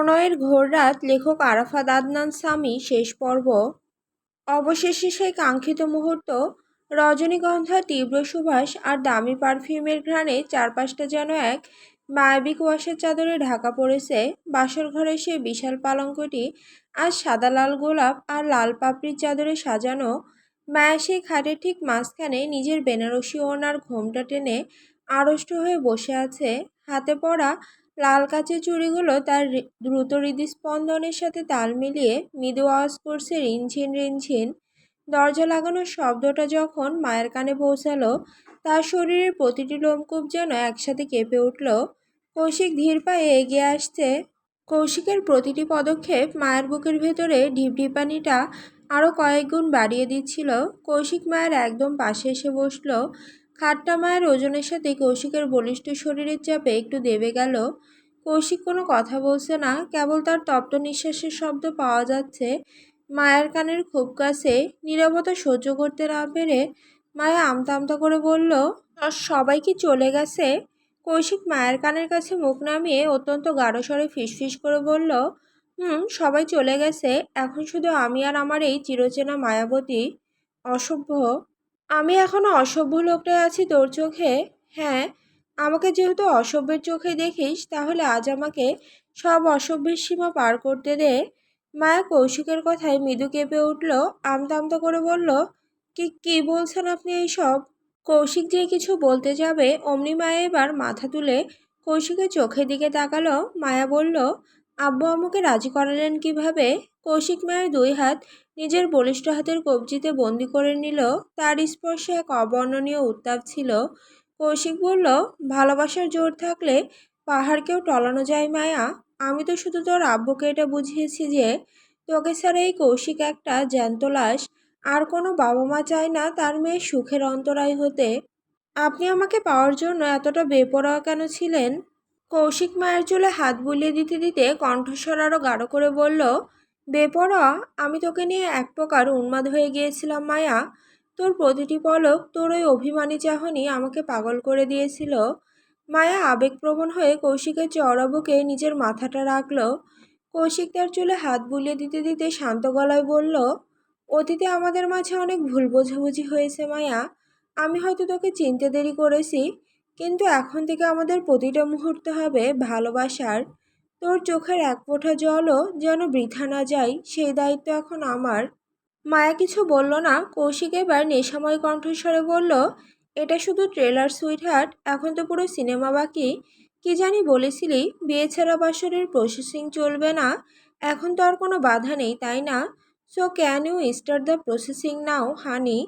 প্রণয়ের ঘোর রাত লেখক আরাফাত আদনান সামি শেষ পর্ব। অবশেষে সেই কাঙ্ক্ষিত মুহূর্ত। রজনীগন্ধার তীব্র সুবাস আর দামি পারফিউমের ঘ্রাণে চারপাশটা যেন এক মায়াবী কুয়াশার চাদরে ঢাকা পড়েছে। বাসর ঘরে সেই বিশাল পালঙ্কটি আজ সাদা লাল গোলাপ আর লাল পাপড়ির চাদরে সাজানো। মায়া সেই খাটের ঠিক মাঝখানে নিজের বেনারসি ওড়নার ঘোমটা টেনে আড়ষ্ট হয়ে বসে আছে। হাতে পড়া লাল কাচের চুড়িগুলো তার দ্রুত হৃদস্পন্দনের সাথে তাল মিলিয়ে মৃদু আওয়াজ করছে রিনঝিন রিনঝিন। দরজা লাগানোর শব্দটা যখন মায়ের কানে পৌঁছালো, তার শরীরের প্রতিটি লোমকূপ যেন একসাথে কেঁপে উঠল। কৌশিক ধীর পায়ে এগিয়ে আসছে। কৌশিকের প্রতিটি পদক্ষেপ মায়ের বুকের ভেতরে ঢিপঢিপানিটা আরও কয়েক গুণ বাড়িয়ে দিচ্ছিল। কৌশিক মায়ের একদম পাশে এসে বসল। খাটটা মায়ের ওজনের সাথে কৌশিকের বলিষ্ঠ শরীরের চাপে একটু দেবে গেল। কৌশিক কোনো কথা বলছে না, কেবল তার তপ্ত নিঃশ্বাসের শব্দ পাওয়া যাচ্ছে মায়ের কানের খুব কাছে। নীরবতা সহ্য করতে না পেরে মায়া আমতা আমতা করে বলল, সবাই কি চলে গেছে? কৌশিক মায়ের কানের কাছে মুখ নামিয়ে অত্যন্ত গাঢ় স্বরে ফিসফিস করে বলল, সবাই চলে গেছে। এখন শুধু আমি আর আমার এই চিরচেনা মায়াবতী অসভ্য। আমি এখনো অসভ্য লোকটাই আছি তোর চোখে। হ্যাঁ, আমাকে যেহেতু অসভ্যের চোখে দেখিস, তাহলে আজ আমাকে সব অসভ্যের সীমা পার করতে দে। মায়া কৌশিকের কথায় মৃদু কেঁপে উঠল, আমতা আমতা করে বলল, কি কি বলছেন আপনি এইসব? কৌশিক যে কিছু বলতে যাবে অমনি মায়া এবার মাথা তুলে কৌশিকের চোখের দিকে তাকালো। মায়া বলল, আব্বু আম্মুকে রাজি করালেন কিভাবে? কৌশিক মায়ের দুই হাত নিজের বলিষ্ঠ হাতের কবজিতে বন্দি করে নিল। তার স্পর্শে এক অবর্ণনীয় উত্তাপ ছিল। কৌশিক বলল, ভালোবাসার জোর থাকলে পাহাড়কেও টলানো যায় মায়া। আমি তো শুধু তোর আব্বুকে এটা বুঝিয়েছি যে তোকে ছাড়া এই কৌশিক একটা জ্যান্ত লাশ। আর কোনো বাবা মা চায় না তার মেয়ের সুখের অন্তরায় হতে। আপনি আমাকে পাওয়ার জন্য এতটা বেপরোয়া কেন ছিলেন? কৌশিক মায়ের চুলে হাত বুলিয়ে দিতে দিতে কণ্ঠস্বর আরও গাঢ় করে বলল, বেপরোয়া? আমি তোকে নিয়ে এক প্রকার উন্মাদ হয়ে গিয়েছিলাম মায়া। তোর প্রতিটি পলক, তোর ওই অভিমানী চাহনি আমাকে পাগল করে দিয়েছিল। মায়া আবেগপ্রবণ হয়ে কৌশিকের চওড়া বুকে নিজের মাথাটা রাখল। কৌশিক তার চুলে হাত বুলিয়ে দিতে দিতে শান্ত গলায় বলল, অতীতে আমাদের মাঝে অনেক ভুল বোঝাবুঝি হয়েছে মায়া। আমি হয়তো তোকে চিনতে দেরি করেছি, কিন্তু এখন থেকে আমাদের প্রতিটা মুহূর্ত হবে ভালোবাসার। তোর চোখের এক ফোঁটা জলও যেন বৃথা না যায়, সেই দায়িত্ব এখন আমার। মায়া কিছু বলল না। কৌশিক এবার নেশাময় কণ্ঠস্বরে বলল, এটা শুধু ট্রেলার সুইটহার্ট, এখন তো পুরো সিনেমা বাকি। কি জানি বলেছিলি বিয়ে ছাড়া বাসরের প্রসেসিং চলবে না। এখন তো আর কোনো বাধা নেই, তাই না? So can you start the processing now honey?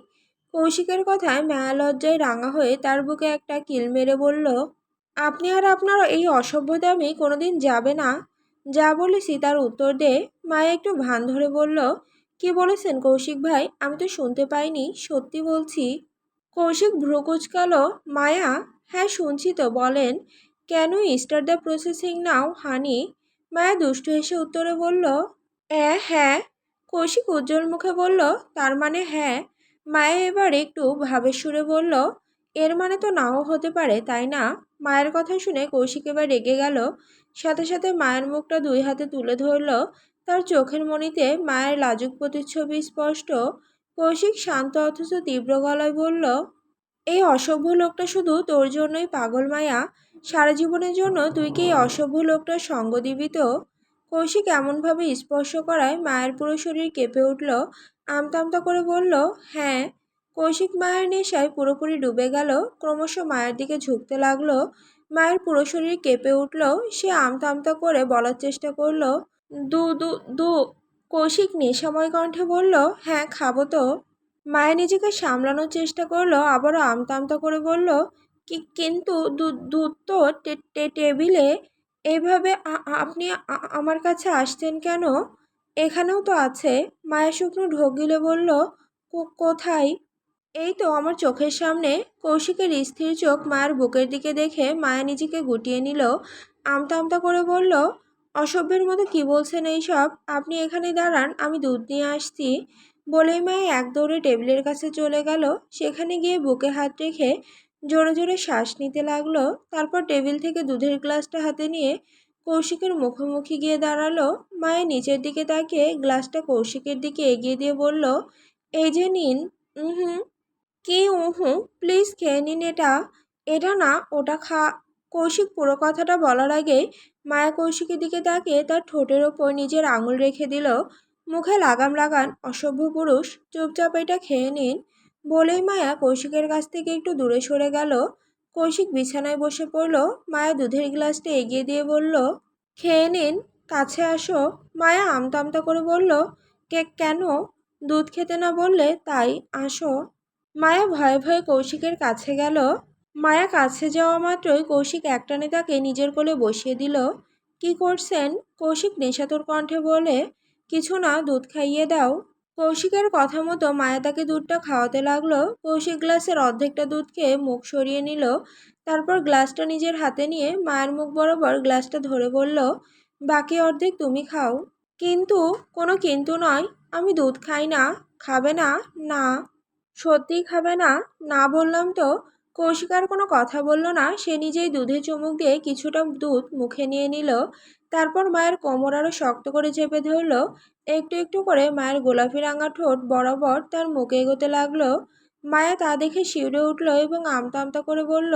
কৌশিকের কথায় মায়া লজ্জায় রাঙা হয়ে তার বুকে একটা কিল মেরে বলল, আপনি আর আপনার এই অসভ্যতামি কোনোদিন যাবে না। যা বলেছি তার উত্তর দে। মায়া একটু ভান ধরে বলল, কি বলেছেন কৌশিক ভাই? আমি তো শুনতে পাইনি, সত্যি বলছি। কৌশিক ভ্রু কুঁচকালো। মায়া, হ্যাঁ শুনছি তো, বলেন। কেন স্টার্ট দ্য প্রসেসিং নাও হানি? মায়া দুষ্টু হেসে উত্তরে বলল, হ্যাঁ। কৌশিক উজ্জ্বল মুখে বলল, তার মানে হ্যাঁ? মায়া এবার একটু ভাবের সুরে বলল, এর মানে তো নাও হতে পারে, তাই না? মায়ের কথা শুনে কৌশিক এবার রেগে গেল। সাথে সাথে মায়ের মুখটা দুই হাতে তুলে ধরল। তার চোখের মণিতে মায়ের লাজুক প্রতিচ্ছবি স্পষ্ট। কৌশিক শান্ত অথচ তীব্র গলায় বলল, এই অসভ্য লোকটা শুধু তোর জন্যই পাগল মায়া। সারা জীবনের জন্য তুই কি এই অসভ্য লোকটার সঙ্গ দিবি তো? কৌশিক এমনভাবে স্পর্শ করায় মায়ের পুরো শরীর কেঁপে উঠল। আমতা আমতা করে বলল, হ্যাঁ। কৌশিক মায়ের নেশায় পুরোপুরি ডুবে গেল। ক্রমশ মায়ের দিকে ঝুঁকতে লাগলো। মায়ের পুরো শরীর কেঁপে উঠল। সে আমতা আমতা করে বলার চেষ্টা করলো, দু দু দু কৌশিক নেশাময় কণ্ঠে বলল, হ্যাঁ খাবো তো। মায়া নিজেকে সামলানোর চেষ্টা করলো, আবারও আমতা আমতা করে বলল, কিন্তু দুধ তো টেবিলে। এইভাবে আপনি আমার কাছে আসছেন কেন? এখানেও তো আছে। মায়া শুকনো ঢোক গিলে বলল, কোথায়? এই তো আমার চোখের সামনে। কৌশিকের স্থির চোখ মায়ের বুকের দিকে দেখে মায়া নিজেকে গুটিয়ে নিল। আমতা আমতা করে বলল, অসভ্যের মতো কি বলছেন এইসব? আপনি এখানে দাঁড়ান, আমি দুধ নিয়ে আসছি। বলেই মায়া এক দৌড়ে টেবিলের কাছে চলে গেল। সেখানে গিয়ে বুকে হাত রেখে জোরে জোরে শ্বাস নিতে লাগলো। তারপর টেবিল থেকে দুধের গ্লাসটা হাতে নিয়ে কৌশিকের মুখোমুখি গিয়ে দাঁড়ালো। মায়া নিচের দিকে তাকিয়ে গ্লাসটা কৌশিকের দিকে এগিয়ে দিয়ে বলল, এই যে নিন। হুম। কি উহু, প্লিজ খেয়ে নিন এটা। এটা না, ওটা খা। কৌশিক পুরো কথাটা বলার আগে মায়া কৌশিকের দিকে তাকিয়ে তার ঠোঁটের ওপর নিজের আঙুল রেখে দিল। মুখে লাগাম লাগান অসভ্য পুরুষ, চুপচাপ এটা খেয়ে নিন। বলেই মায়া কৌশিকের কাছ থেকে একটু দূরে সরে গেল। কৌশিক বিছানায় বসে পড়ল। মায়া দুধের গ্লাসটা এগিয়ে দিয়ে বলল, খেয়ে নিন, কাছে আসো। মায়া আমতা আমতা করে বলল, কেন? দুধ খেতে না বললে তাই। আসো। মায়া ভয়ে ভয়ে কৌশিকের কাছে গেল। মায়া কাছে যাওয়া মাত্রই কৌশিক একটানে তাকে নিজের কোলে বসিয়ে দিল। কি করছেন? কৌশিক নেশাতুর কণ্ঠে বলে, কিছু না, দুধ খাইয়ে দাও। কৌশিকের কথা মতো মায়া তাকে দুধটা খাওয়াতে লাগলো। কৌশিক গ্লাসের অর্ধেকটা দুধ খেয়ে মুখ সরিয়ে নিল। তারপর গ্লাসটা নিজের হাতে নিয়ে মায়ের মুখ বরাবর গ্লাসটা ধরে বলল, বাকি অর্ধেক তুমি খাও। কিন্তু? কোনো কিন্তু নয়। আমি দুধ খাই না। খাবে না? না। সত্যিই খাবে না? না বললাম তো। কৌশিক আর কোনো কথা বলল না। সে নিজেই দুধে চুমুক দিয়ে কিছুটা দুধ মুখে নিয়ে নিল। তারপর মায়ের কোমর আরো শক্ত করে চেপে ধরল। একটু একটু করে মায়ের গোলাপি রাঙা ঠোঁট বরাবর তার মুখে এগোতে লাগলো। মায়া তা দেখে শিউরে উঠল এবং আমতা আমতা করে বলল,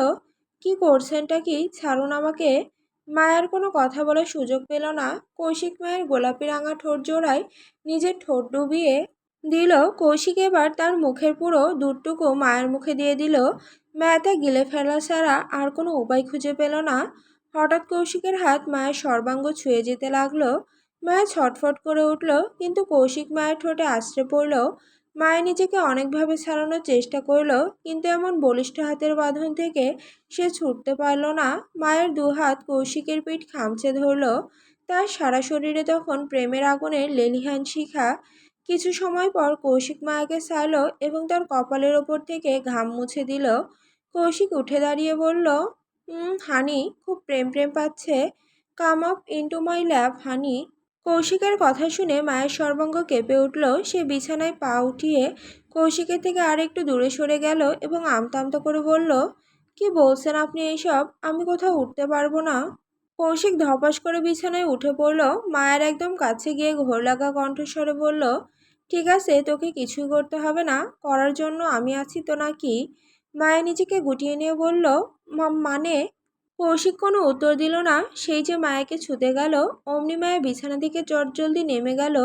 কি করছেনটা কি? ছাড়ুন আমাকে। মায়ার কোনো কথা বলার সুযোগ পেল না। কৌশিক মায়ের গোলাপি রাঙা ঠোঁট জোড়ায় নিজের ঠোঁট ডুবিয়ে দিল। কৌশিক এবার তার মুখের পুরো দুধটুকু মায়ের মুখে দিয়ে দিল। মায়া তা গিলে ফেলা ছাড়া আর কোনো উপায় খুঁজে পেল না। হঠাৎ কৌশিকের হাত মায়ের সর্বাঙ্গ ছুঁয়ে যেতে লাগলো। মায়া ছটফট করে উঠল, কিন্তু কৌশিক মায়ের ঠোঁটে আছড়ে পড়ল। মায়া নিজেকে অনেকভাবে ছাড়ানোর চেষ্টা করল, কিন্তু এমন বলিষ্ঠ হাতের বাঁধন থেকে সে ছুটতে পারল না। মায়ের দুহাত কৌশিকের পিঠ খামচে ধরল। তার সারা শরীরে তখন প্রেমের আগুনের লেলিহান শিখা। কিছু সময় পর কৌশিক মায়াকে ছাড়ল এবং তার কপালের ওপর থেকে ঘাম মুছে দিল। কৌশিক উঠে দাঁড়িয়ে বলল, হানি, খুব প্রেম প্রেম পাচ্ছে। কাম আপ ইন্টু মাই ল্যাপ, হানি। কৌশিকের কথা শুনে মায়ের সর্বাঙ্গ কেঁপে উঠল। সে বিছানায় পা উঠিয়ে কৌশিকের থেকে আর একটু দূরে সরে গেল এবং আমতা আমতা করে বলল, কি বলছেন আপনি এইসব? আমি কোথাও উঠতে পারবো না। কৌশিক ধপাস করে বিছানায় উঠে পড়ল। মায়ের একদম কাছে গিয়ে ঘোর লাগা কণ্ঠস্বরে বলল, ঠিক আছে, তোকে কিছুই করতে হবে না। করার জন্য আমি আছি তো নাকি? মায়া নিজেকে গুটিয়ে নিয়ে বলল, মানে? কৌশিক কোনো উত্তর দিল না। সেই যে মায়াকে ছুতে গেল, অমনি মায়া বিছানা থেকে চটজলদি নেমে গেল।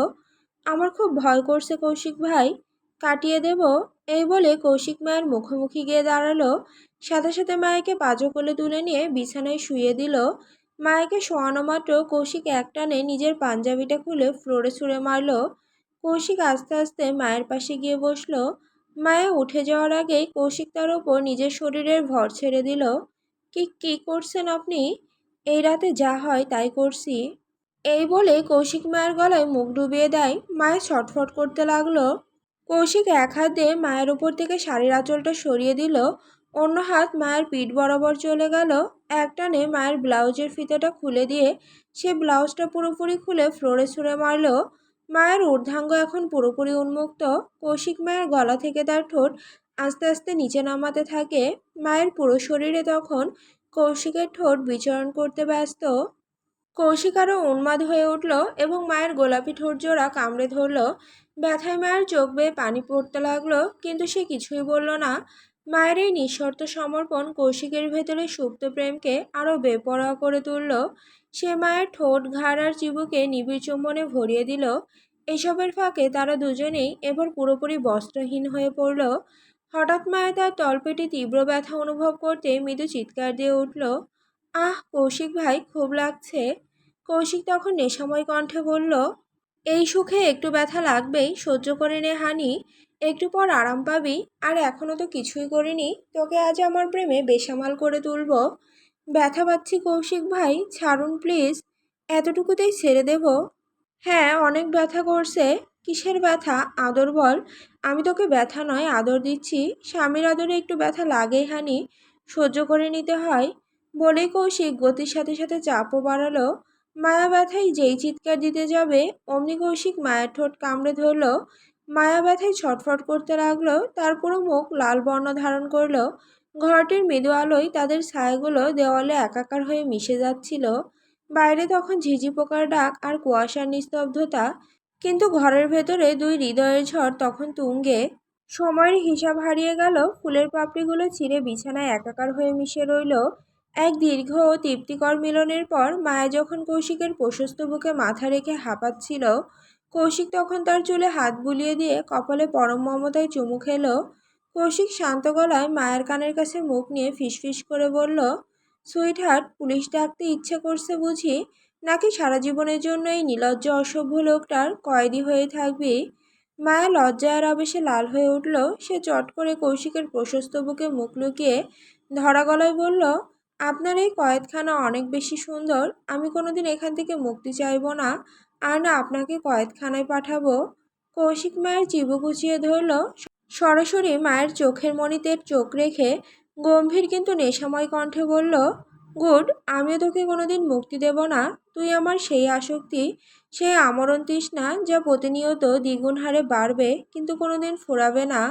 আমার খুব ভয় করছে কৌশিক ভাই, কাটিয়ে দেব। এই বলে কৌশিক মায়ের মুখোমুখি গিয়ে দাঁড়ালো। সাথে সাথে মায়াকে পাঁজো কোলে তুলে নিয়ে বিছানায় শুইয়ে দিল। মায়াকে শোয়ানো মাত্র কৌশিক একটানে নিজের পাঞ্জাবিটা খুলে ফ্লোরে ছুঁড়ে মারল। কৌশিক আস্তে আস্তে মায়ের পাশে গিয়ে বসল। মায়া উঠে যাওয়ার আগেই কৌশিক তার ওপর নিজের শরীরের ভর ছেড়ে দিল। কি করছেন আপনি? এই রাতে যা হয় তাই করছি। এই বলে কৌশিক মায়ের গলায় মুখ ডুবিয়ে দেয়। মায়া ছটফট করতে লাগলো। কৌশিক এক হাত দিয়ে মায়ের উপর থেকে শাড়ির আঁচলটা সরিয়ে দিল। অন্য হাত মায়ের পিঠ বরাবর চলে গেল। একটানে মায়ের ব্লাউজের ফিতাটা খুলে দিয়ে সে ব্লাউজটা পুরোপুরি খুলে ফ্লোরে ছুঁড়ে মারল। মায়ের ঊর্ধ্বাঙ্গ এখন পুরোপুরি উন্মুক্ত। কৌশিক মায়ের গলা থেকে তার ঠোঁট আস্তে আস্তে নিচে নামাতে থাকে। মায়ের পুরো শরীরে তখন কৌশিকের ঠোঁট বিচরণ করতে ব্যস্ত। কৌশিক আরও উন্মাদ হয়ে উঠল এবং মায়ের গোলাপি ঠোঁট জোড়া কামড়ে ধরল। ব্যথায় মায়ের চোখ বেয়ে পানি পড়তে লাগলো, কিন্তু সে কিছুই বলল না। মায়ের এই নিঃশর্ত সমর্পণ কৌশিকের ভেতরে সুপ্ত প্রেমকে আরও বেপরোয়া করে তুলল। সে মায়ের ঠোঁট, ঘাড় আর চিবুকে নিবিড় চুম্বনে ভরিয়ে দিল। এসবের ফাঁকে তারা দুজনেই এবার পুরোপুরি বস্ত্রহীন হয়ে পড়ল। হঠাৎ মায়া তার তলপেটে তীব্র ব্যথা অনুভব করতে মৃদু চিৎকার দিয়ে উঠল। আহ কৌশিক ভাই, খুব লাগছে। কৌশিক তখন নেশাময় কণ্ঠে বলল, এই সুখে একটু ব্যথা লাগবেই, সহ্য করে নে হানি। একটু পর আরাম পাবি। আর এখনো তো কিছুই করিনি, তোকে আজ আমার প্রেমে বেসামাল করে তুলব। ব্যথা পাচ্ছি কৌশিক ভাই, ছাড়ুন প্লিজ। এতটুকুতেই ছেড়ে দেব? হ্যাঁ, অনেক ব্যথা করছে। কিসের ব্যথা? আদর বল। আমি তোকে ব্যথা নয়, আদর দিচ্ছি। স্বামীর আদরে একটু ব্যথা লাগেই হানি, সহ্য করে নিতে হয়। বলেই কৌশিক গতির সাথে সাথে চাপও বাড়ালো। মায়া ব্যথায় যেই চিৎকার দিতে যাবে, অমনি কৌশিক মায়ের ঠোঁট কামড়ে ধরল। মায়া ব্যথায় ছটফট করতে লাগলো। তার পুরো মুখ লাল বর্ণ ধারণ করলো। ঘরটির মৃদু আলোয় তাদের ছায়াগুলো দেওয়ালে একাকার হয়ে মিশে যাচ্ছিল। বাইরে তখন ঝিঝি পোকার ডাক আর কুয়াশার নিস্তব্ধতা, কিন্তু ঘরের ভেতরে দুই হৃদয়ের ঝড় তখন তুঙ্গে। সময়ের হিসাব হারিয়ে গেল, ফুলের পাপড়িগুলো ছিঁড়ে বিছানায় একাকার হয়ে মিশে রইল। এক দীর্ঘ ও তৃপ্তিকর মিলনের পর মায়া যখন কৌশিকের প্রশস্ত বুকে মাথা রেখে হাঁপাচ্ছিল, কৌশিক তখন তার চুলে হাত বুলিয়ে দিয়ে কপালে পরম মমতায় চুমু খেলো। কৌশিক শান্ত গলায় মায়ের কানের কাছে মুখ নিয়ে ফিসফিস করে বলল, সুইট হার্ট, পুলিশ ডাকতে ইচ্ছে করছে বুঝি? নাকি সারা জীবনের জন্য এই নির্লজ্জ অসভ্য লোকটার কয়েদি হয়ে থাকবি? মায়া লজ্জায় আর আবেশে লাল হয়ে উঠল। সে চট করে কৌশিকের প্রশস্ত বুকে মুখ লুকিয়ে ধরা গলায় বলল, আপনার এই কয়েদখানা অনেক বেশি সুন্দর। আমি কোনোদিন এখান থেকে মুক্তি চাইব না, আর না আপনাকে কয়েদখানায় পাঠাবো। কৌশিক মায়ের চিবু কুচিয়ে ধরল, সরাসরি মায়ের চোখের মণিতে চোখ রেখে গম্ভীর কিন্তু নেশাময় কণ্ঠে বলল, গুড, আমিও তোকে কোনোদিন মুক্তি দেব না। তুই আমার সেই আসক্তি, সেই আমরণ তৃষ্ণা, যা প্রতিনিয়ত দ্বিগুণ হারে বাড়বে কিন্তু কোনোদিন ফুরাবে না।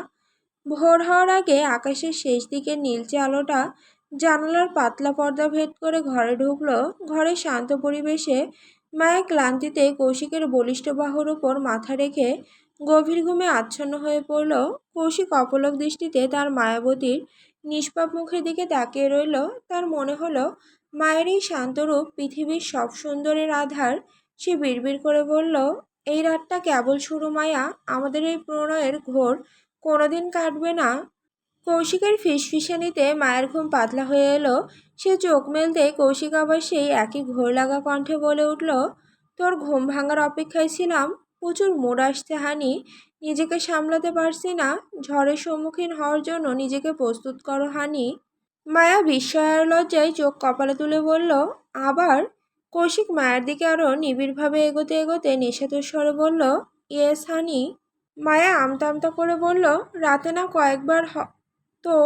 ভোর হওয়ার আগে আকাশের শেষ দিকের নীলচে আলোটা জানালার পাতলা পর্দা ভেদ করে ঘরে ঢুকলো। ঘরের শান্ত পরিবেশে মায়া ক্লান্তিতে কৌশিকের বলিষ্ঠ বাহুর উপর মাথা রেখে গভীর ঘুমে আচ্ছন্ন হয়ে পড়ল। কৌশিক অপলক দৃষ্টিতে তার মায়াবতীর নিষ্পাপ মুখের দিকে তাকিয়ে রইল। তার মনে হলো মায়ের এই শান্ত রূপ পৃথিবীর সব সুন্দরের আধার। সে বিড়বিড় করে বলল, এই রাতটা কেবল শুরু মায়া, আমাদের এই প্রণয়ের ঘোর কোনোদিন কাটবে না। কৌশিকের ফিসফিসানিতে মায়ের ঘুম পাতলা হয়ে এলো। সে চোখ মেলতে কৌশিক আবার সেই একই ঘোর লাগা কণ্ঠে বলে উঠল, তোর ঘুম ভাঙার অপেক্ষায় ছিলাম। প্রচুর মুড আসছে হানি, নিজেকে সামলাতে পারছি না। ঝড়ের সম্মুখীন হওয়ার জন্য নিজেকে প্রস্তুত করো হানি। মায়া বিস্ময় আর লজ্জায় চোখ কপালে তুলে বলল, আবার? কৌশিক মায়ের দিকে আরও নিবিড়ভাবে এগোতে এগোতে নেশাতুর স্বরে বলল, ইয়েস হানি। মায়া আমতা আমতা করে বলল, রাতে না কয়েকবার তো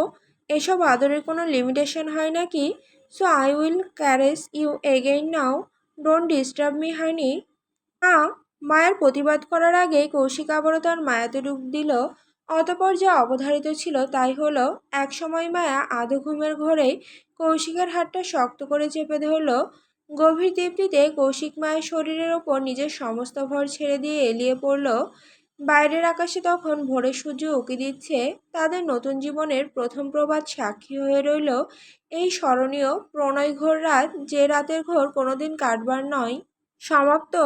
এসব আদরের কোনো লিমিটেশন হয় নাকি? So I will caress you again now, don't disturb me honey. না। মায়ের প্রতিবাদ করার আগে কৌশিক আবারও তার মায়াতে ডুব দিল। অতঃপর যা অবধারিত ছিল তাই হলো, একসময় মায়া আধো ঘুমের ঘোরেই কৌশিকের হাতটা শক্ত করে চেপে ধরল। গভীর তৃপ্তিতে কৌশিক মায়ের শরীরের ওপর নিজের সমস্ত ভর ছেড়ে দিয়ে এলিয়ে পড়ল। বাইরের আকাশে তখন ভোরের সূর্য উঁকি দিচ্ছে। তাদের নতুন জীবনের প্রথম প্রভাত সাক্ষী হয়ে রইল এই স্মরণীয় প্রণয় ঘোর রাত, যে রাতের ঘোর কোনোদিন কাটবার নয়। সমাপ্ত।